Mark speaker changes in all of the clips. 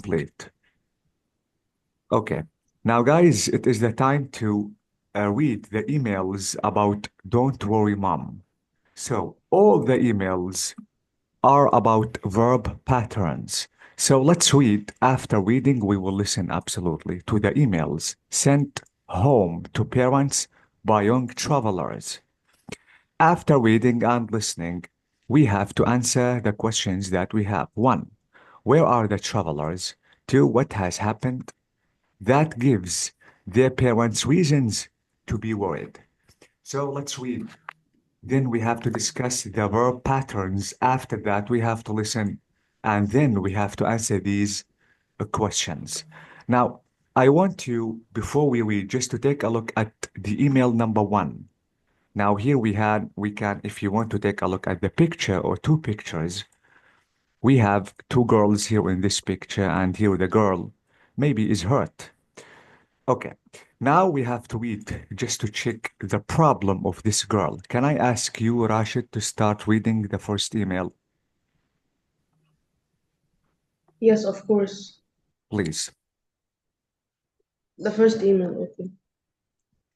Speaker 1: complete. Okay. Now, guys, it is the time to read the emails about Don't Worry Mom. So, all the emails are about verb patterns. So, let's read. After reading, we will listen absolutely to the emails sent home to parents by young travelers. After reading and listening, we have to answer the questions that we have. One, where are the travelers? Two, what has happened? That gives their parents reasons to be worried. So let's read. Then we have to discuss the verb patterns. After that, we have to listen. And then we have to answer these questions. Now, I want you, before we read, just to take a look at the email number one. Now here we can, if you want to take a look at the picture or two pictures, we have two girls here in this picture, and here the girl maybe is hurt. Okay, now we have to read just to check the problem of this girl. Can I ask you, Rashid, to start reading the first email,
Speaker 2: Yes, of course.
Speaker 1: please?
Speaker 2: The first email, okay.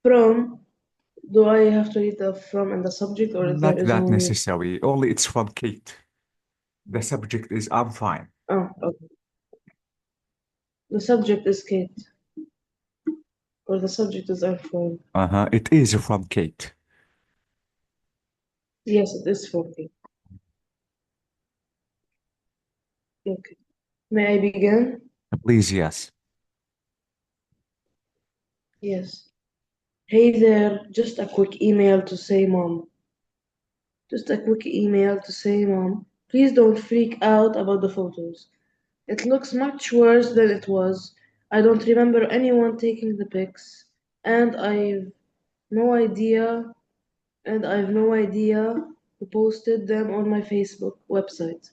Speaker 2: From, do I have to read the from and the subject, or if there
Speaker 1: Not
Speaker 2: is
Speaker 1: that
Speaker 2: only?
Speaker 1: necessary, only it's from Kate. The subject is I'm fine.
Speaker 2: Oh, okay. The subject is Kate, or the subject is I'm fine.
Speaker 1: It is from Kate.
Speaker 2: Yes, it is for Kate. Okay. May I begin?
Speaker 1: Please, yes.
Speaker 2: Yes. Hey there, just a quick email to say, Mom. Just a quick email to say, Mom, please don't freak out about the photos. It looks much worse than it was. I don't remember anyone taking the pics, and no idea, I've no idea who posted them on my Facebook website.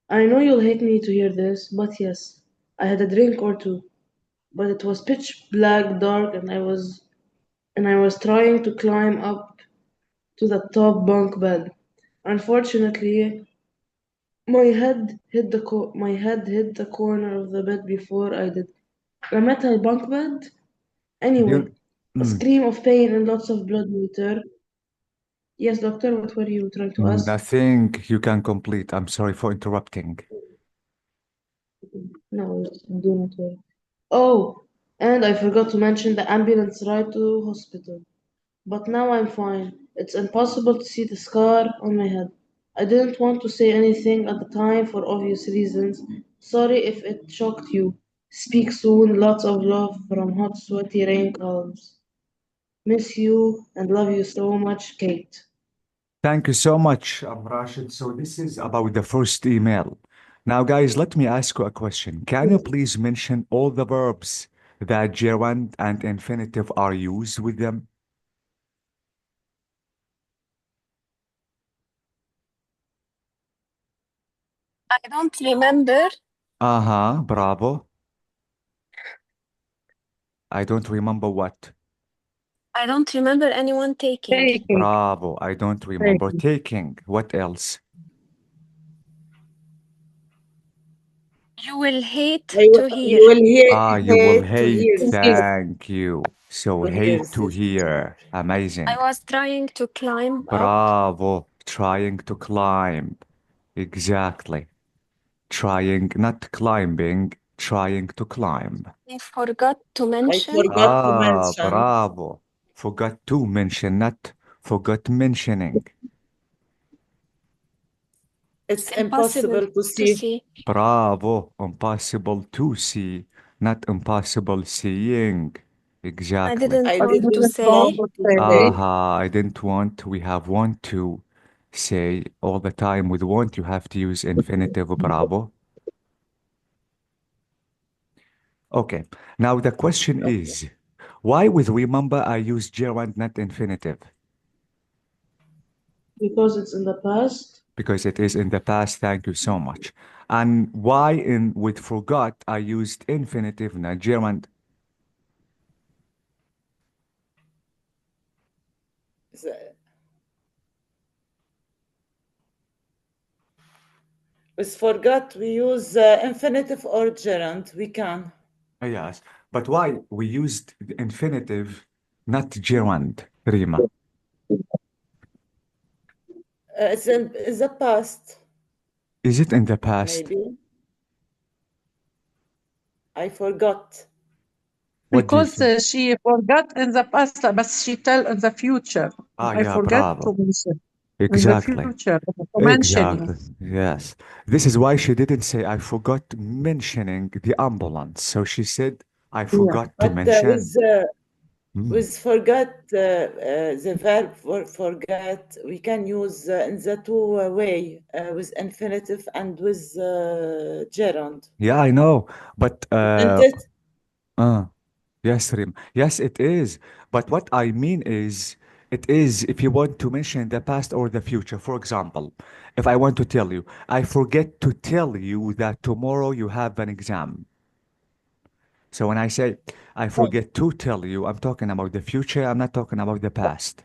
Speaker 2: I know you'll hate me to hear this, but yes, I had a drink or two, but it was pitch black dark and I was trying to climb up to the top bunk bed. Unfortunately, my head hit the corner of the bed before I did. A metal bunk bed? Anyway,
Speaker 1: You,
Speaker 2: a
Speaker 1: mm,
Speaker 2: scream of pain and lots of blood later. Yes, doctor, what were you trying to ask?
Speaker 1: Nothing you can complete. I'm sorry for interrupting.
Speaker 2: No, do not worry. Oh, and I forgot to mention the ambulance ride to hospital. But now I'm fine. It's impossible to see the scar on my head. I didn't want to say anything at the time for obvious reasons. Sorry if it shocked you. Speak soon. Lots of love from hot, sweaty rain clouds. Miss you and love you so much, Kate.
Speaker 1: Thank you so much, Rashid. So this is about the first email. Now, guys, let me ask you a question. Can you please mention all the verbs that gerund and infinitive are used with them?
Speaker 3: I don't remember.
Speaker 1: Bravo. I don't remember what.
Speaker 3: I don't remember anyone taking.
Speaker 2: Taking.
Speaker 1: Bravo. I don't remember
Speaker 2: Taking.
Speaker 1: taking. What else?
Speaker 3: You will hate
Speaker 2: I
Speaker 3: to
Speaker 2: will,
Speaker 3: hear.
Speaker 2: you will hear,
Speaker 1: You will
Speaker 2: hate to hear.
Speaker 1: hate. Thank you. So
Speaker 2: To hear
Speaker 1: hate to
Speaker 2: this.
Speaker 1: hear.
Speaker 3: I
Speaker 1: Amazing.
Speaker 3: was trying to climb up.
Speaker 1: Bravo. Trying to climb. Exactly. Trying, not climbing, trying to climb.
Speaker 3: I forgot to
Speaker 2: I
Speaker 3: mention.
Speaker 2: forgot to mention.
Speaker 1: Bravo. Forgot to mention, not forgot mentioning.
Speaker 2: It's
Speaker 3: Impossible
Speaker 2: impossible to
Speaker 3: to
Speaker 2: see.
Speaker 3: see.
Speaker 1: Bravo. Impossible to see, not impossible seeing.
Speaker 3: I
Speaker 1: Exactly.
Speaker 3: didn't
Speaker 2: I
Speaker 3: want to
Speaker 2: didn't
Speaker 3: say.
Speaker 2: want to say.
Speaker 1: I didn't want, we have want to say all the time. With want, you have to use infinitive. Bravo. Okay. Now the question is, why with remember I use gerund, not infinitive?
Speaker 2: Because it's in the past.
Speaker 1: Because it is in the past. Thank you so much. And why in with forgot I used infinitive, not gerund?
Speaker 2: The-
Speaker 4: With forgot, we use infinitive or gerund. We can.
Speaker 1: Yes, but why we used the infinitive, not gerund, Rima?
Speaker 4: It's in the past,
Speaker 1: Is it in the past?
Speaker 4: maybe. I forgot.
Speaker 1: What do you
Speaker 5: Because
Speaker 1: think?
Speaker 5: she forgot in the past, but she tell in the future. I
Speaker 1: Yeah,
Speaker 5: forget
Speaker 1: bravo.
Speaker 5: to mention in the
Speaker 1: Exactly.
Speaker 5: future, to mentioning.
Speaker 1: Exactly. Yes. This is why she didn't say, I forgot mentioning the ambulance. So she said, I
Speaker 5: Yeah.
Speaker 1: forgot to
Speaker 4: But
Speaker 1: mention. Mm.
Speaker 4: with forgot, the verb for forget, we can use in the two way, with infinitive and with gerund.
Speaker 1: Yeah, I know. But
Speaker 4: Isn't it?
Speaker 1: yes, Rim. Yes, it is. But what I mean is, it is if you want to mention the past or the future. For example, if I want to tell you, I forget to tell you that tomorrow you have an exam. So when I say I forget to tell you, I'm talking about the future. I'm not talking about the past.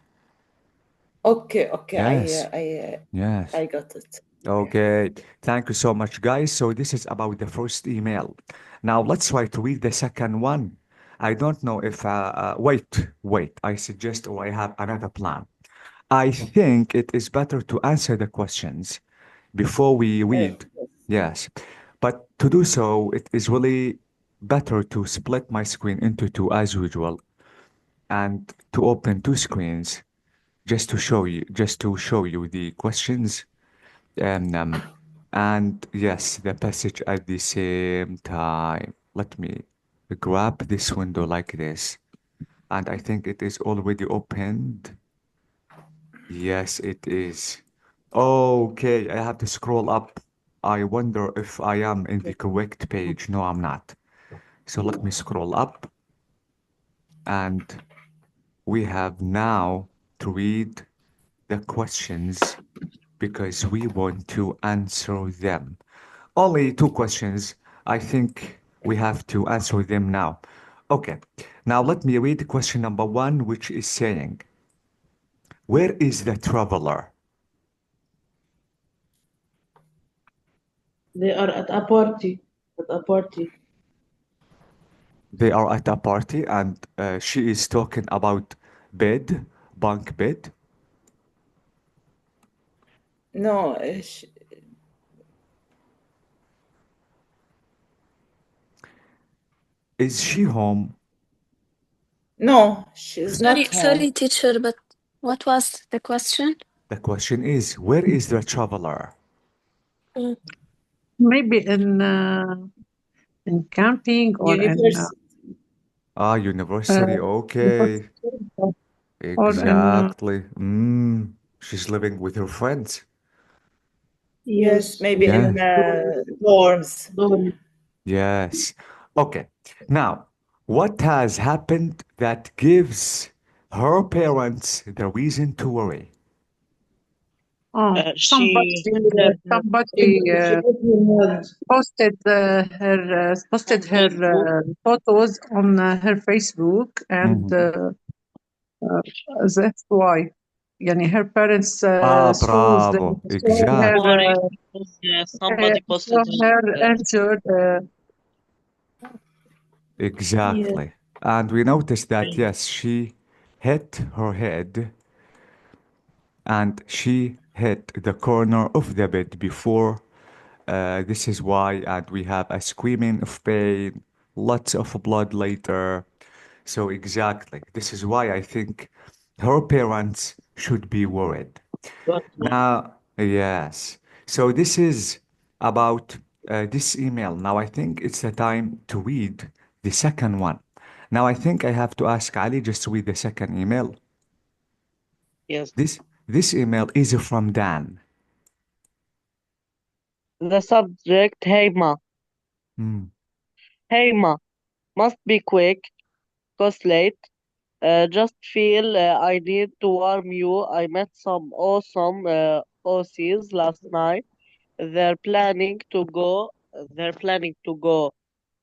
Speaker 4: Okay,
Speaker 1: Yes. Yes.
Speaker 4: I got it.
Speaker 1: Okay. Thank you so much, guys. So this is about the first email. Now let's try to read the second one. I don't know if, wait. I suggest or I have another plan. I think it is better to answer the questions before we read. Yes. But to do so, it is really better to split my screen into two as usual and to open two screens just to show you the questions and yes, the passage at the same time. Let me grab this window like this. And I think it is already opened. Yes, it is. Okay, I have to scroll up. I wonder if I am in the correct page. No, I'm not. So let me scroll up. And we have now to read the questions because we want to answer them. Only two questions. I think we have to answer them now. Okay, now let me read question number one, which is saying, where is the traveler?
Speaker 2: They are at a party. At a party.
Speaker 1: They are at a party and she is talking about bed, bunk bed.
Speaker 4: No,
Speaker 1: Is she home?
Speaker 4: no, she's not home.
Speaker 3: Sorry, teacher, but what was the question?
Speaker 1: The question is, where is the traveler?
Speaker 3: Mm.
Speaker 5: Maybe in camping or
Speaker 4: University.
Speaker 1: University. Okay,
Speaker 5: or in
Speaker 1: exactly. She's living with her friends.
Speaker 4: Yes, maybe
Speaker 1: Yeah.
Speaker 4: in dorms.
Speaker 2: Dorm.
Speaker 1: Yes. Okay. Now, what has happened that gives her parents the reason to worry?
Speaker 5: somebody
Speaker 2: She put her hand.
Speaker 5: posted her photos on her Facebook, and
Speaker 1: Mhm.
Speaker 5: that's why. Yani her parents
Speaker 1: Bravo.
Speaker 5: saw her
Speaker 1: Exactly.
Speaker 6: Somebody posted
Speaker 5: saw her injured.
Speaker 1: Exactly. And we noticed that, yes, she hit her head and she hit the corner of the bed before. This is why, and we have a screaming of pain, lots of blood later. So exactly, this is why I think her parents should be worried. Now, yes. So this is about this email. Now I think it's the time to read the second one. Now I think I have to ask Ali just to read the second email.
Speaker 6: Yes.
Speaker 1: This email is from Dan.
Speaker 6: The subject, hey ma.
Speaker 1: Hmm.
Speaker 6: Hey ma, must be quick, cause late. Just feel I need to warn you. I met some awesome OCs last night. They're planning to go. They're planning to go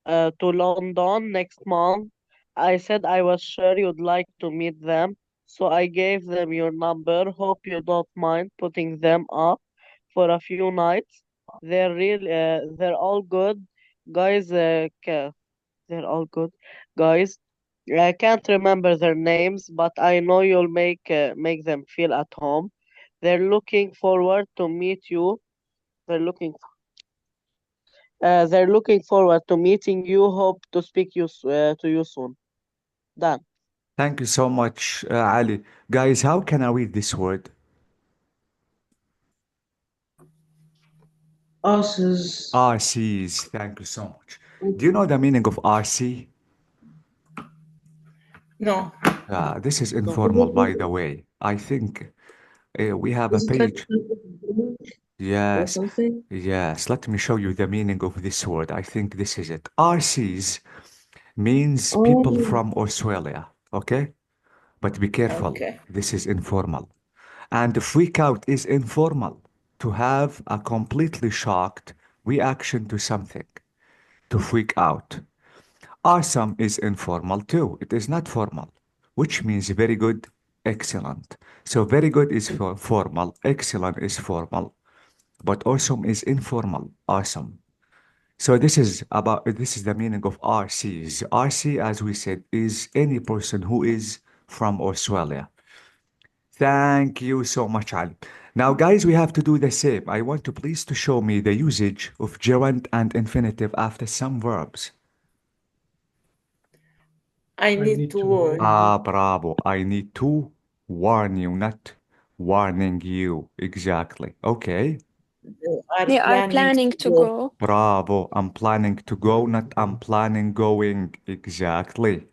Speaker 6: to London next month. I said I was sure you'd like to meet them, so I gave them your number. Hope you don't mind putting them up for a few nights. They're all good guys. They're all good guys. I can't remember their names, but I know you'll make them feel at home. They're looking forward to meet you. They're looking forward to meeting you. Hope to speak to you soon. Done.
Speaker 1: Thank you so much, Ali. Guys, how can I read this word?
Speaker 2: Us's.
Speaker 1: RCs. Thank you so much. Do you know the meaning of RC?
Speaker 4: No.
Speaker 1: This is informal, by the way. I think we have a
Speaker 2: Is it like
Speaker 1: page.
Speaker 2: or
Speaker 1: Yes,
Speaker 2: something?
Speaker 1: yes. Let me show you the meaning of this word. I think this is it. RCs means people
Speaker 2: Oh,
Speaker 1: from Australia, okay? But be careful,
Speaker 4: Okay.
Speaker 1: this is informal. And freak out is informal. To have a completely shocked reaction to something, to freak out. Awesome is informal too. It is not formal, which means very good, excellent. So very good is for formal, excellent is formal, but awesome is informal, awesome. So this is the meaning of RCs. RC, as we said, is any person who is from Australia. Thank you so much, Ali. Now, guys, we have to do the same. I want to please to show me the usage of gerund and infinitive after some verbs.
Speaker 4: I need to warn.
Speaker 1: Bravo. I need to warn you, not warning you. Exactly. Okay.
Speaker 3: They are planning to go.
Speaker 1: Bravo. I'm planning to go, not I'm planning going. Exactly.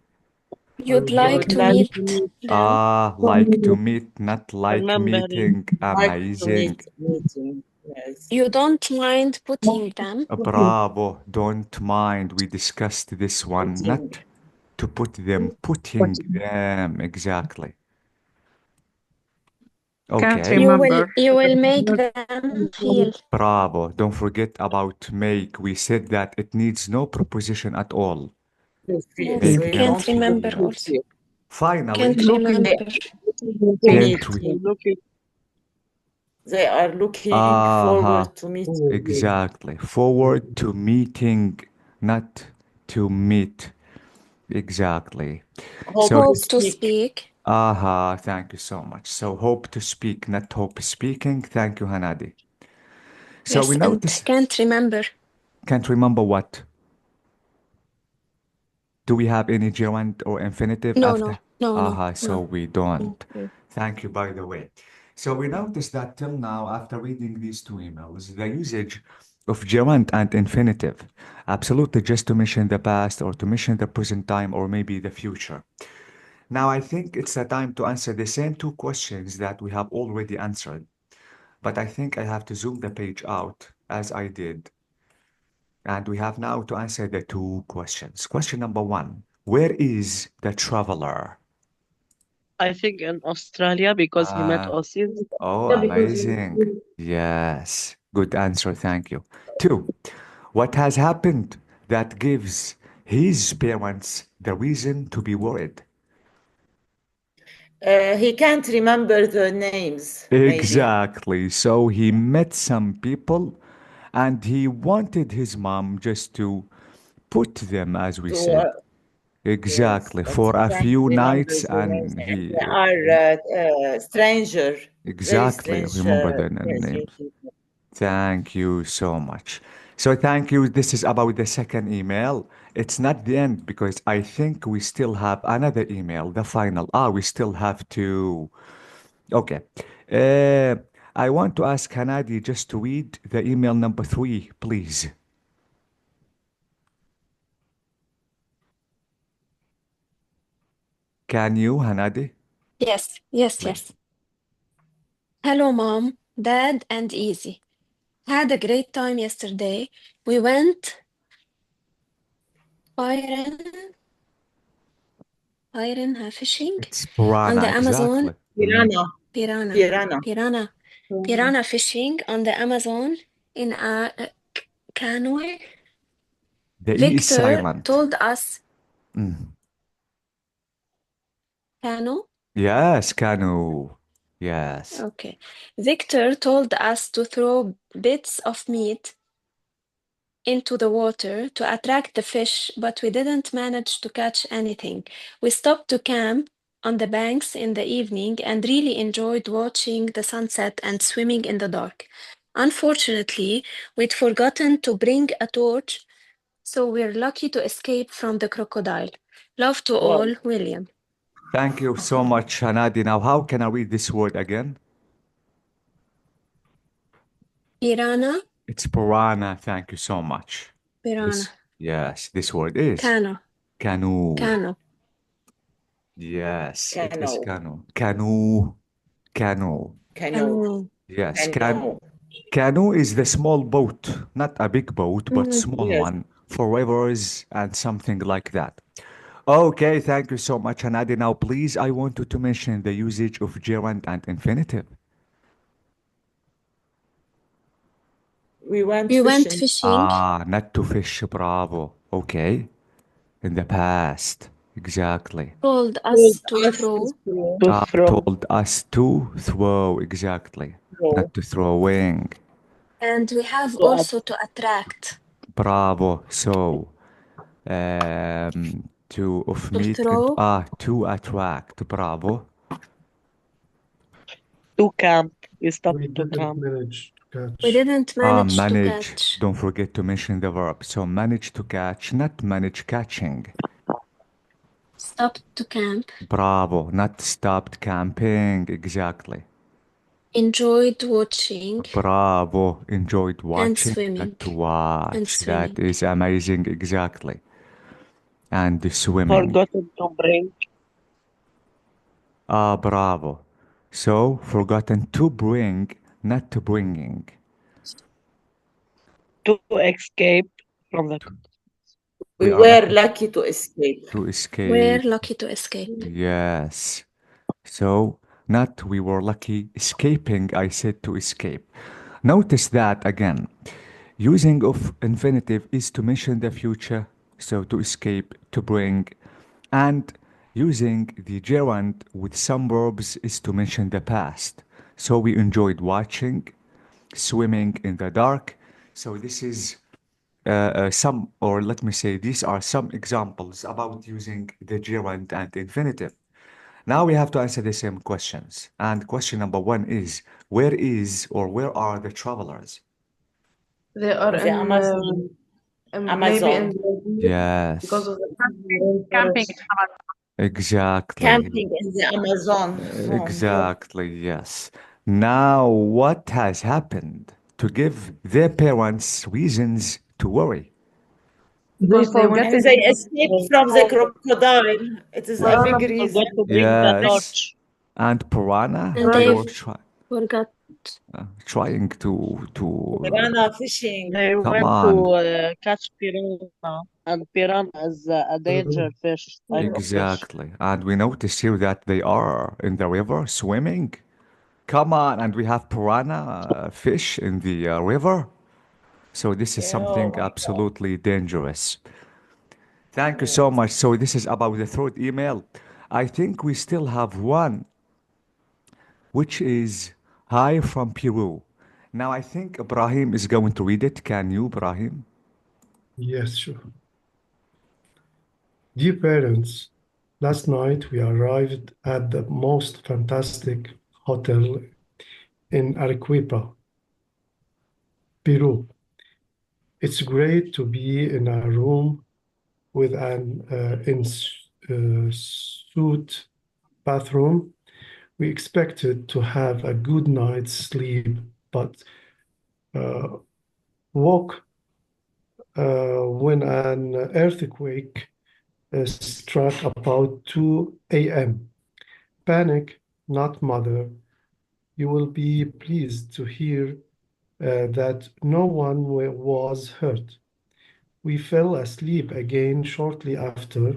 Speaker 3: You'd like to
Speaker 4: like
Speaker 3: meet them.
Speaker 1: Like to meet, not like
Speaker 6: Remembering.
Speaker 1: meeting.
Speaker 4: like to
Speaker 1: Amazing.
Speaker 4: meeting. Yes.
Speaker 3: You don't mind putting them.
Speaker 1: Bravo. Don't mind. We discussed this one.
Speaker 4: Putting.
Speaker 1: Not to put them, putting them. Exactly.
Speaker 5: Can't
Speaker 1: Okay.
Speaker 5: remember.
Speaker 3: You will make them feel.
Speaker 1: Bravo. Don't forget about make. We said that it needs no preposition at all.
Speaker 3: Yes,
Speaker 1: Make
Speaker 4: We
Speaker 1: them
Speaker 3: can't
Speaker 4: don't
Speaker 3: remember
Speaker 1: feel.
Speaker 3: also.
Speaker 1: Finally,
Speaker 3: Can't
Speaker 5: Looking
Speaker 3: remember.
Speaker 1: can't we?
Speaker 4: They are looking
Speaker 1: Uh-huh.
Speaker 4: forward to meet you.
Speaker 1: Exactly. Forward to meeting, not to meet. Exactly.
Speaker 4: Hope
Speaker 1: So,
Speaker 3: Hope to speak.
Speaker 1: thank you so much. So, hope to speak, not hope speaking. Thank you, Hanadi. So,
Speaker 3: Yes,
Speaker 1: we
Speaker 3: and
Speaker 1: notice,
Speaker 3: can't remember.
Speaker 1: can't remember what. Do we have any gerund or infinitive
Speaker 3: No,
Speaker 1: after? So
Speaker 3: no.
Speaker 1: we don't.
Speaker 3: Mm.
Speaker 1: Thank you, by the way. So we noticed that till now, after reading these two emails, the usage of gerund and infinitive, absolutely just to mention the past or to mention the present time or maybe the future. Now, I think it's a time to answer the same two questions that we have already answered, but I think I have to zoom the page out as I did. And we have now to answer the two questions. Question number one, where is the traveler?
Speaker 6: I think in Australia because he met Aussies.
Speaker 1: Oh,
Speaker 2: yeah, because
Speaker 1: amazing. Yes, good answer. Thank you. Two, what has happened that gives his parents the reason to be worried?
Speaker 4: He can't remember the names. Maybe.
Speaker 1: Exactly. So he met some people and he wanted his mom just to put them, as we
Speaker 4: To,
Speaker 1: said. Exactly.
Speaker 4: but
Speaker 1: For
Speaker 4: he
Speaker 1: a
Speaker 4: can't
Speaker 1: few
Speaker 4: remember
Speaker 1: nights
Speaker 4: the names.
Speaker 1: and he
Speaker 4: They are stranger. Very
Speaker 1: exactly
Speaker 4: strange.
Speaker 1: remember the
Speaker 4: Yes,
Speaker 1: names. Thank you so much. So thank you. This is about the second email. It's not the end because I think we still have another email, the final. We still have to. Okay. I want to ask Hanadi just to read the email number 3, please. Can you, Hanadi?
Speaker 3: Yes.
Speaker 1: Please.
Speaker 3: Hello, Mom, Dad, and Easy. Had a great time yesterday. We went fishing
Speaker 1: It's
Speaker 3: on the
Speaker 1: piranha,
Speaker 3: Amazon.
Speaker 1: exactly. Mhm.
Speaker 3: Piranha fishing on the Amazon in a canoe.
Speaker 1: The E is
Speaker 3: Victor
Speaker 1: silent.
Speaker 3: told us
Speaker 1: Mm.
Speaker 3: canoe.
Speaker 1: Yes, canoe. Yes.
Speaker 3: Okay. Victor told us to throw bits of meat into the water to attract the fish, but we didn't manage to catch anything. We stopped to camp on the banks in the evening and really enjoyed watching the sunset and swimming in the dark. Unfortunately, we'd forgotten to bring a torch, so we're lucky to escape from the crocodile. Love to
Speaker 4: Wow.
Speaker 3: all, William.
Speaker 1: Thank you so much, Hanadi. Now, how can I read this word again?
Speaker 3: Piranha,
Speaker 1: It's piranha. Thank you so much.
Speaker 3: piranha,
Speaker 1: Yes, this word is
Speaker 3: cano,
Speaker 1: canoe.
Speaker 3: cano,
Speaker 1: Yes, it is
Speaker 4: Canoe.
Speaker 1: canoe. Canoe.
Speaker 4: Canoe.
Speaker 3: canoe.
Speaker 1: Yes,
Speaker 4: Canoe.
Speaker 1: canoe is the small boat, not a big boat, but
Speaker 3: Mm.
Speaker 1: small
Speaker 4: Yes.
Speaker 1: one for rivers and something like that. Okay, thank you so much, Hanadi. Now, please, I want you to mention the usage of gerund and infinitive.
Speaker 4: We went
Speaker 3: We went
Speaker 4: fishing.
Speaker 3: fishing.
Speaker 1: Not to fish, bravo. Okay, in the past, exactly.
Speaker 3: Told
Speaker 4: Told
Speaker 3: us to
Speaker 4: us
Speaker 3: throw.
Speaker 6: To throw.
Speaker 1: Told us to throw, exactly.
Speaker 4: throw.
Speaker 1: Not to throwing.
Speaker 3: And we have
Speaker 6: To
Speaker 3: also to attract.
Speaker 1: Bravo. So, to of
Speaker 3: To
Speaker 1: meat
Speaker 3: throw.
Speaker 1: to attract. Bravo.
Speaker 6: camp. We stopped
Speaker 7: We
Speaker 6: to
Speaker 7: didn't
Speaker 6: camp.
Speaker 7: manage to
Speaker 3: We
Speaker 7: catch.
Speaker 3: didn't manage to
Speaker 1: Manage.
Speaker 3: catch.
Speaker 1: Don't forget to mention the verb. So manage to catch, not manage catching.
Speaker 3: Stopped to camp.
Speaker 1: Bravo. Not stopped camping. Exactly.
Speaker 3: Enjoyed watching
Speaker 1: Bravo. Enjoyed
Speaker 3: and
Speaker 1: watching.
Speaker 3: swimming.
Speaker 1: Not to
Speaker 3: And
Speaker 1: watch.
Speaker 3: swimming.
Speaker 1: That is amazing. Exactly. And swimming.
Speaker 6: Forgotten to bring.
Speaker 1: Bravo. So forgotten to bring, not to bringing.
Speaker 6: To escape from the
Speaker 4: We
Speaker 1: We are
Speaker 4: were
Speaker 1: lucky
Speaker 4: lucky to escape.
Speaker 1: to
Speaker 3: We're
Speaker 1: escape.
Speaker 3: lucky to escape.
Speaker 1: Yes. So, not we were lucky escaping, I said to escape. Notice that again. Using of infinitive is to mention the future, so to escape, to bring, and using the gerund with some verbs is to mention the past. So we enjoyed watching, swimming in the dark. So this is some, or let me say, these are some examples about using the gerund and infinitive. Now we have to answer the same questions. And question number one is, where is or where are the travelers?
Speaker 2: They are
Speaker 4: The Amazon.
Speaker 2: maybe in
Speaker 4: Amazon.
Speaker 2: Brazil because
Speaker 1: Yes,
Speaker 2: of the
Speaker 5: Camping.
Speaker 2: rainforest.
Speaker 1: exactly.
Speaker 4: Camping in the Amazon.
Speaker 1: Exactly, yes. Now, what has happened to give their parents reasons to worry?
Speaker 5: They
Speaker 2: Because they
Speaker 5: forget
Speaker 2: went
Speaker 4: And
Speaker 5: to
Speaker 4: they
Speaker 5: bring
Speaker 4: escaped from the
Speaker 5: the
Speaker 4: crocodile. It is a big
Speaker 6: Forgot
Speaker 4: reason.
Speaker 6: to bring the
Speaker 1: Yes.
Speaker 6: torch.
Speaker 1: And piranha,
Speaker 3: And
Speaker 1: they
Speaker 3: they
Speaker 1: were
Speaker 3: forgot.
Speaker 1: trying to
Speaker 4: Piranha fishing.
Speaker 6: They
Speaker 1: come
Speaker 6: went
Speaker 1: on.
Speaker 6: to catch piranha, and piranha is a danger fish, type of fish.
Speaker 1: Exactly. And we notice here that they are in the river swimming. Come on, and we have piranha fish in the river. So this is
Speaker 4: Yeah,
Speaker 1: something
Speaker 4: oh my God.
Speaker 1: absolutely dangerous. Thank you so much. So this is about the third email. I think we still have one, which is hi from Peru. Now I think Ibrahim is going to read it. Can you, Ibrahim?
Speaker 7: Yes, sure. Dear parents, last night we arrived at the most fantastic hotel in Arequipa, Peru. It's great to be in a room with an in-suite bathroom. We expected to have a good night's sleep, but uh, woke when an earthquake struck about 2 a.m. Panic, not mother. You will be pleased to hear that no one was hurt. We fell asleep again shortly after,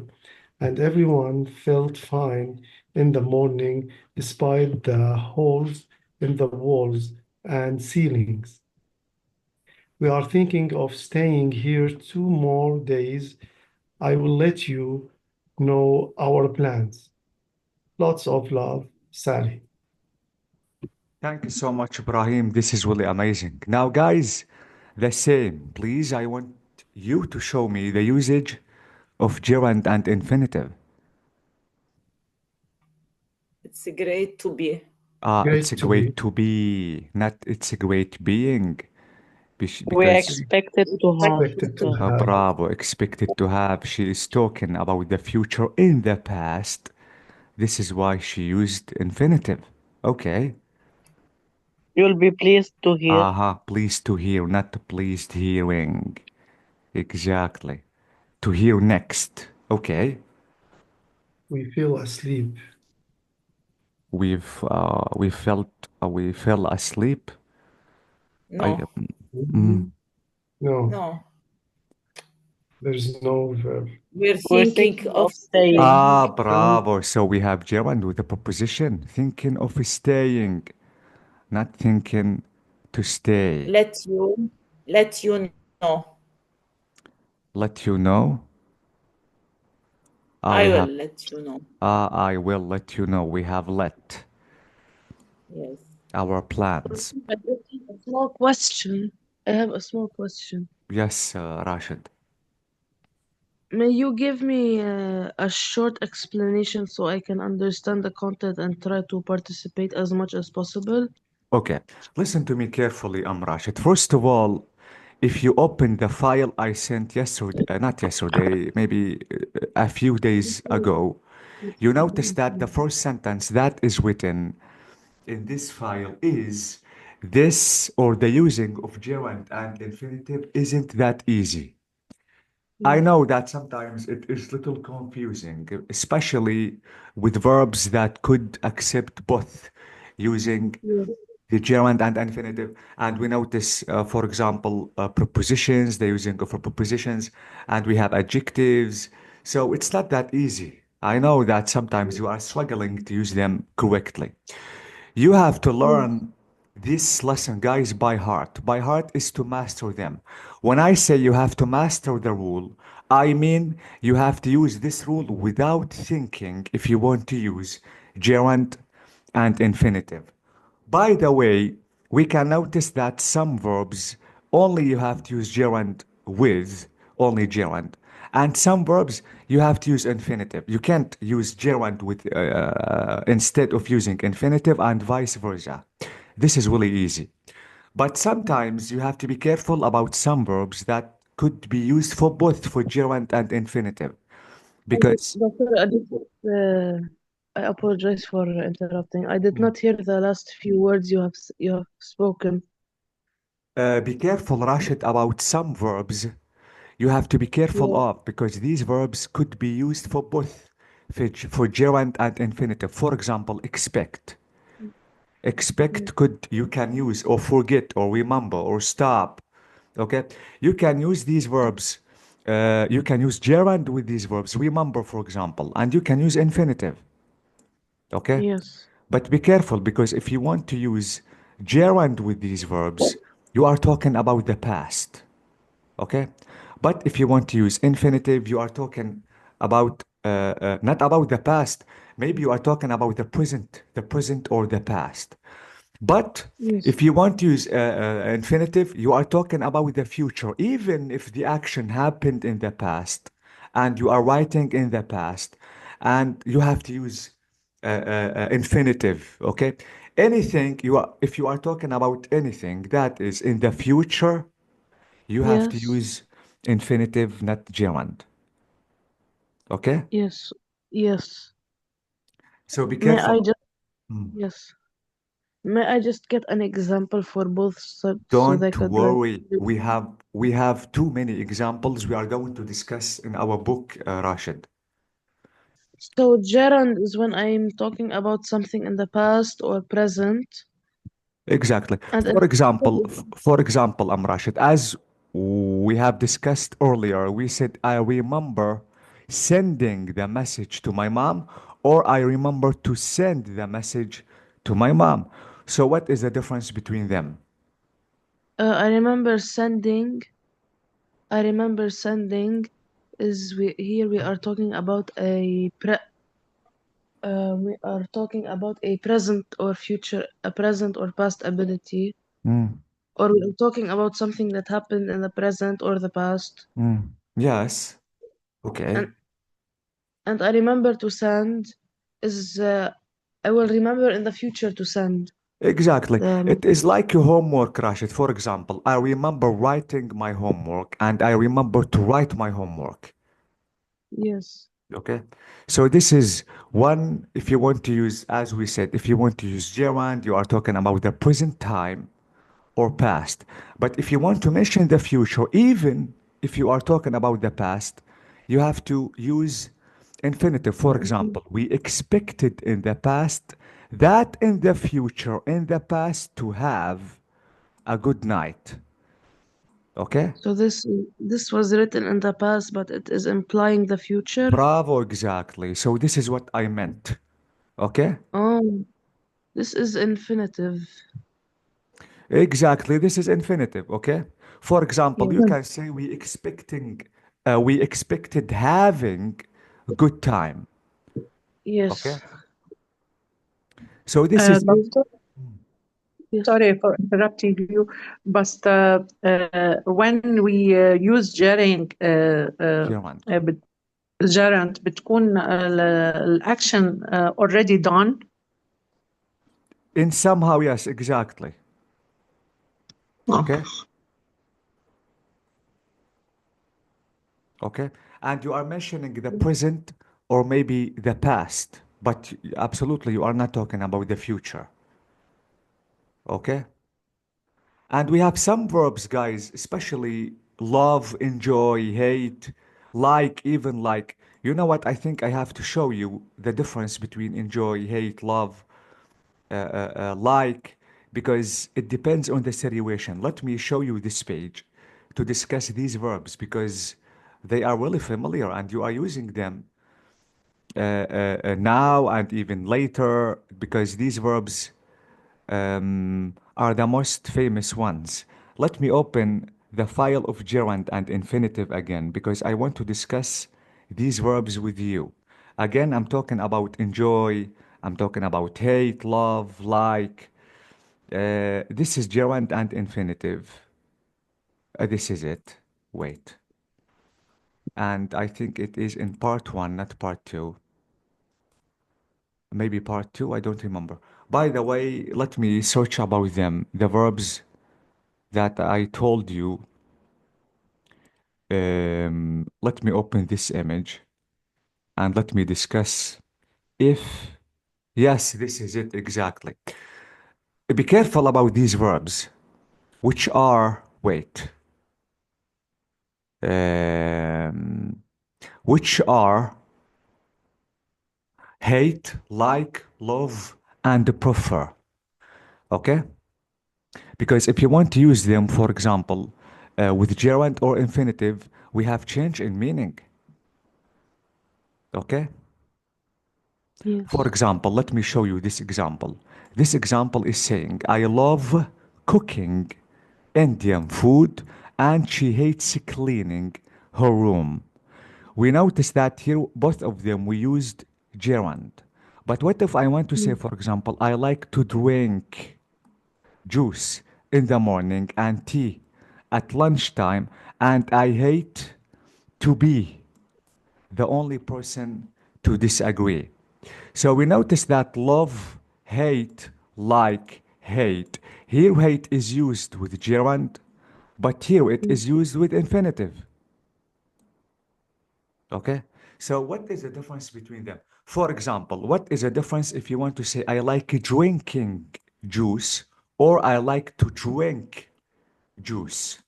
Speaker 7: and everyone felt fine in the morning despite the holes in the walls and ceilings. We are thinking of staying here 2 more days. I will let you know our plans. Lots of love, Sally.
Speaker 1: Thank you so much, Ibrahim. This is really amazing. Now, guys, the same. Please, I want you to show me the usage of gerund and infinitive.
Speaker 4: It's great to be.
Speaker 1: It's
Speaker 7: Great to
Speaker 1: great
Speaker 7: be.
Speaker 1: to be, not it's a great being.
Speaker 6: We
Speaker 1: Because
Speaker 6: expected to have.
Speaker 7: Expected to have.
Speaker 1: bravo, expected to have. She is talking about the future in the past. This is why she used infinitive. Okay.
Speaker 6: You'll be pleased to hear.
Speaker 1: Pleased to hear, not pleased hearing. Exactly. To hear next. Okay.
Speaker 7: We feel asleep.
Speaker 1: We fell asleep. I
Speaker 4: No,
Speaker 7: No,
Speaker 4: no.
Speaker 7: there's no verb.
Speaker 4: We're
Speaker 6: We're
Speaker 4: thinking
Speaker 6: thinking
Speaker 4: of
Speaker 6: of staying.
Speaker 1: bravo. So we have gerund with a preposition, thinking of staying, not thinking to stay.
Speaker 4: let you know.
Speaker 1: Let you know.
Speaker 4: I
Speaker 1: We
Speaker 4: will
Speaker 1: have
Speaker 4: let you know.
Speaker 1: I will let you know. We have let
Speaker 4: Yes.
Speaker 1: our plans.
Speaker 2: I just have a small question. I have a small question.
Speaker 1: Yes, Rashid.
Speaker 2: May you give me a short explanation so I can understand the content and try to participate as much as possible?
Speaker 1: Okay, listen to me carefully, Rashid. First of all, if you open the file I sent yesterday, not yesterday, maybe a few days ago, you notice that the first sentence that is written in this file is this, or the using of gerund and infinitive isn't that easy. I know that sometimes it is little confusing, especially with verbs that could accept both using
Speaker 2: Yes.
Speaker 1: the gerund and infinitive. And we notice, for example, prepositions, the using of prepositions, and we have adjectives. So it's not that easy. I know that sometimes you are struggling to use them correctly. You have to learn this lesson, guys, by heart. By heart is to master them. When I say you have to master the rule, I mean you have to use this rule without thinking if you want to use gerund and infinitive. By the way, we can notice that some verbs only you have to use gerund with, only gerund. And some verbs you have to use infinitive. You can't use gerund with instead of using infinitive and vice versa. This is really easy. But sometimes you have to be careful about some verbs that could be used for both for gerund and infinitive. Because
Speaker 2: Doctor, I apologize for interrupting. I did not hear the last few words you have spoken.
Speaker 1: be careful, Rashid, about some verbs you have to be careful
Speaker 2: Yeah.
Speaker 1: of because these verbs could be used for both for gerund and infinitive. For example, expect. Expect could you can use or forget or remember or stop. Okay, you can use these verbs. You can use gerund with these verbs. Remember, for example, and you can use infinitive. Okay,
Speaker 2: Yes.
Speaker 1: but be careful because if you want to use gerund with these verbs, you are talking about the past. Okay, but if you want to use infinitive, you are talking about not about the past. Maybe you are talking about the present or the past. But
Speaker 2: Yes.
Speaker 1: if you want to use infinitive, you are talking about the future, even if the action happened in the past and you are writing in the past and you have to use infinitive, okay? Anything if you are talking about anything that is in the future, you have to
Speaker 2: Yes.
Speaker 1: use infinitive, not gerund, okay?
Speaker 2: Yes. Yes.
Speaker 1: So be
Speaker 2: May I
Speaker 1: careful.
Speaker 2: just
Speaker 1: Mm.
Speaker 2: yes. May I just get an example for both so they
Speaker 1: Don't
Speaker 2: could like
Speaker 1: worry. We have too many examples we are going to discuss in our book, Rashid.
Speaker 2: so gerund is when I'm talking about something in the past or present
Speaker 1: Exactly.
Speaker 2: and
Speaker 1: For example, Rashid, as we have discussed earlier, we said I remember sending the message to my mom, or I remember to send the message to my mom. So what is the difference between them?
Speaker 2: I remember sending is here we are talking about we are talking about a present or future, a present or past ability,
Speaker 1: Mm,
Speaker 2: or we are talking about something that happened in the present or the past.
Speaker 1: yes. Okay.
Speaker 2: And I remember to send is I will remember in the future to send.
Speaker 1: Exactly.
Speaker 2: The
Speaker 1: It is like your homework, Rashid. For example, I remember writing my homework and I remember to write my homework.
Speaker 2: yes.
Speaker 1: Okay. So this is one, if you want to use, as we said, if you want to use gerund, you are talking about the present time or past. But if you want to mention the future, even if you are talking about the past, you have to use infinitive. For example, we expected in the past that in the future, in the past, to have a good night. Okay?
Speaker 2: So this was written in the past, but it is implying the future.
Speaker 1: Bravo, exactly. So this is what I meant. Okay?
Speaker 2: Oh, this is infinitive.
Speaker 1: Exactly. This is infinitive. Okay? For example, you
Speaker 2: Yes.
Speaker 1: can say we expected having a good time. Okay?
Speaker 2: Yes.
Speaker 1: So this is
Speaker 5: Doctor,
Speaker 2: Yes.
Speaker 5: sorry for interrupting you, but when we use gerund
Speaker 1: gerund.
Speaker 5: gerund بتكون الأكشن already done.
Speaker 1: In somehow, yes, exactly. Okay? Okay? And you are mentioning the present or maybe the past, but absolutely you are not talking about the future. Okay? And we have some verbs, guys, especially love, enjoy, hate, like, even like. You know what? I think I have to show you the difference between enjoy, hate, love, like, because it depends on the situation. Let me show you this page to discuss these verbs because they are really familiar and you are using them now and even later because these verbs are the most famous ones. Let me open the file of gerund and infinitive again because I want to discuss these verbs with you. Again, I'm talking about enjoy, I'm talking about hate, love, like. This is gerund and infinitive. This is it. Wait. And I think it is in part one, not part two. Maybe part two, I don't remember. By the way, let me search about them. The verbs that I told you. Let me open this image and let me discuss if, yes, this is it exactly. Be careful about these verbs, which are, wait, which are hate, like, love, and prefer. Okay? Because if you want to use them, for example, with gerund or infinitive, we have change in meaning. Okay?
Speaker 2: Yes.
Speaker 1: For example, let me show you this example. This example is saying, I love cooking Indian food and she hates cleaning her room. We notice that here, both of them, we used gerund. But what if I want to say, for example, I like to drink juice in the morning and tea at lunchtime, and I hate to be the only person to disagree. So we notice that love, hate, like, hate. Here, hate is used with gerund, but here it is used with infinitive. Okay? So what is the difference between them? For example, what is the difference if you want to say, I like drinking juice or I like to drink juice?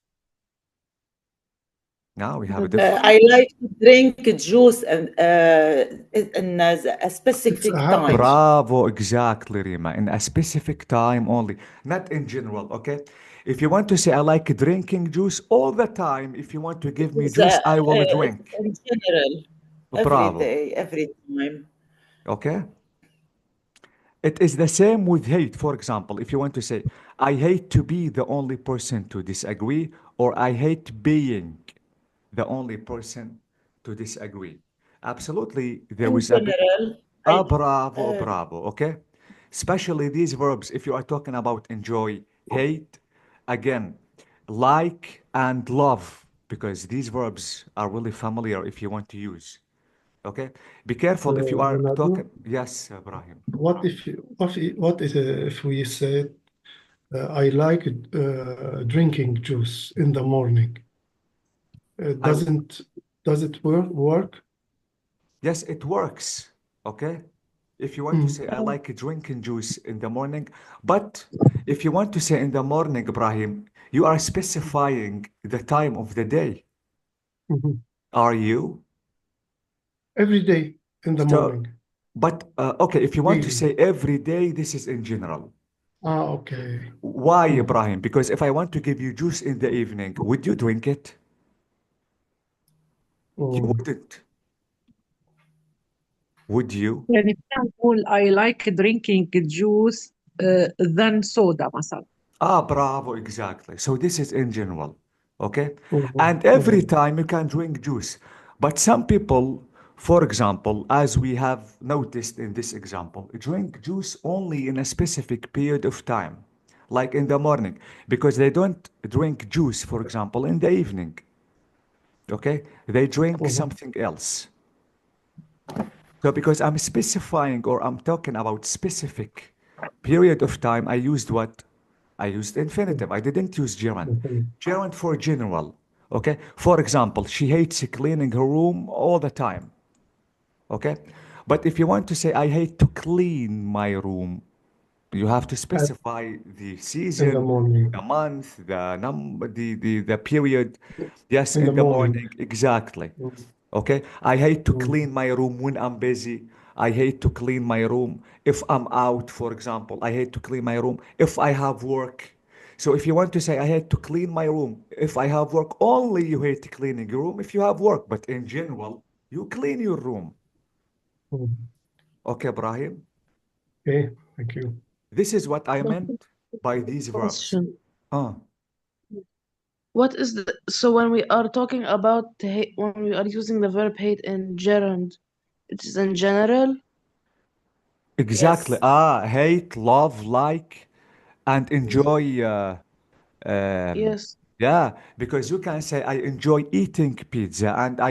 Speaker 1: Now we have a
Speaker 2: The
Speaker 1: difference.
Speaker 4: I like to drink juice in a specific
Speaker 7: It's a habit.
Speaker 4: time.
Speaker 1: Bravo, exactly, Rima. In a specific time only, not in general, okay? If you want to say, I like drinking juice all the time, if you want to give me
Speaker 4: It's,
Speaker 1: juice, I will drink.
Speaker 4: in general, every
Speaker 1: Bravo,
Speaker 4: day, every time.
Speaker 1: okay? It is the same with hate. For example, if you want to say, I hate to be the only person to disagree, or I hate being the only person to disagree. Absolutely, there
Speaker 4: In
Speaker 1: is a big,
Speaker 4: general,
Speaker 1: Bravo,
Speaker 4: uh,
Speaker 1: bravo. Okay. Especially these verbs, if you are talking about enjoy, hate, again, like and love, because these verbs are really familiar if you want to use. Okay. Be careful if you are
Speaker 7: Ronaldo,
Speaker 1: talking. Yes, Ibrahim.
Speaker 7: what if we said I like drinking juice in the morning?
Speaker 1: I,
Speaker 7: Does it work?
Speaker 1: yes, it works. Okay. If you want to say, I
Speaker 5: Oh,
Speaker 1: like drinking juice in the morning, but if you want to say in the morning, Ibrahim, you are specifying the time of the day.
Speaker 7: Mhm.
Speaker 1: Are you?
Speaker 7: Every day in the
Speaker 1: So,
Speaker 7: morning,
Speaker 1: but okay, if you want to
Speaker 7: daily.
Speaker 1: say every day, this is in general.
Speaker 7: Okay.
Speaker 1: Why,
Speaker 7: Mhm.
Speaker 1: Ibrahim? Because if I want to give you juice in the evening, would you drink it? You
Speaker 7: Mm.
Speaker 1: wouldn't. Would you?
Speaker 5: يعني فينا نقول I like drinking juice than soda مثلا.
Speaker 1: Bravo, exactly. So this is in general, okay?
Speaker 7: Mhm.
Speaker 1: And every
Speaker 7: Mhm.
Speaker 1: time you can drink juice. But some people, for example, as we have noticed in this example, drink juice only in a specific period of time, like in the morning, because they don't drink juice, for example, in the evening, okay? They drink
Speaker 7: Mhm.
Speaker 1: something else. So because I'm specifying or I'm talking about specific period of time, I used what? I used infinitive. I didn't use gerund.
Speaker 7: Mhm.
Speaker 1: Gerund for general. Okay. For example, she hates cleaning her room all the time. Okay. But if you want to say, I hate to clean my room, you have to
Speaker 7: At
Speaker 1: specify the
Speaker 7: in the
Speaker 1: season,
Speaker 7: morning.
Speaker 1: the month, the period. Yes,
Speaker 7: In the
Speaker 1: in the
Speaker 7: morning.
Speaker 1: morning, exactly.
Speaker 7: Mhm.
Speaker 1: Okay, I hate to
Speaker 7: Mhm.
Speaker 1: clean my room when I'm busy. I hate to clean my room if I'm out, for example. I hate to clean my room if I have work. So if you want to say, I hate to clean my room if I have work, only you hate cleaning your room if you have work. But in general, you clean your room.
Speaker 7: Mhm.
Speaker 1: Okay, Ibrahim?
Speaker 7: Okay, thank you.
Speaker 1: This is what I
Speaker 2: But
Speaker 1: meant by these verbs.
Speaker 2: question.
Speaker 1: Uh,
Speaker 2: What is the so when we are talking about hate, when we are using the verb hate in gerund, it is in general?
Speaker 1: exactly.
Speaker 4: yes.
Speaker 1: Hate, love, like, and enjoy. Um,
Speaker 2: Yes.
Speaker 1: yeah, because you can say, I enjoy eating pizza and I